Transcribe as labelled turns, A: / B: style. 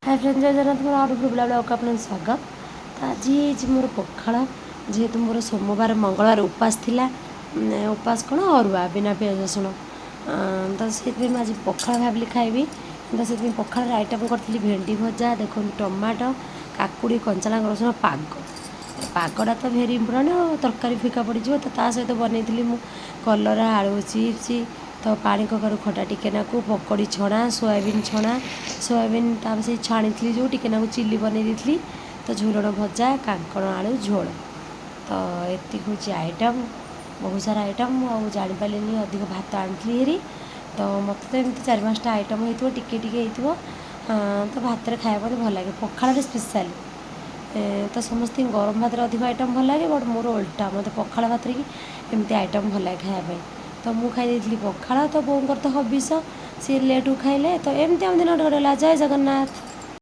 A: Hi friends, जय Jagannath. More out बुला बुला आपन स्वागत। तो आज मोर पखाड़ जेहेतु मोर सोमवार मंगलवार उपास थिला। उपास कौन अरुआ बिना पियाज रसुण। तो से आज पखाड़ भाविली खाइबी। तो से पखाड़ आइटम करी भेंडी भजा, देखो टमाटो, काकुड़ी, कंचा लंका रसुण, पागटा तो भेरी इम्पोर्टाट। तरकारी फिका पड़ तो ता सहित बनई मु कलरा आलू चिप्स, तो पानी कखारू खटा टिकेनाकू, पकड़ी छणा, सोयाबीन छणा, सोयाबीन ताप से छाणी जो टिकेनाकू चिली बनई दी, तो झुलण भजा, कांकण आलू झोल। तो ये हूँ आइटम, बहुत सारा आइटम। और जापारे अधिक भात आनी हेरी, तो मत तो एमती 4-5टा आइटम हो टिके तो भात में खाया मत भल लगे। पखाड़ स्पेशल तो समस्त गरम भात अधिक आइटम भल लगे, बट मोर उल्टा मत पखाड़ भात की एमती आइटम भल लगे खायापी। तो मुझे खाई पखाड़, तो बोर तो हबिष सी लेट खाइले, तो एमती आम दिन गला। जय जगन्नाथ।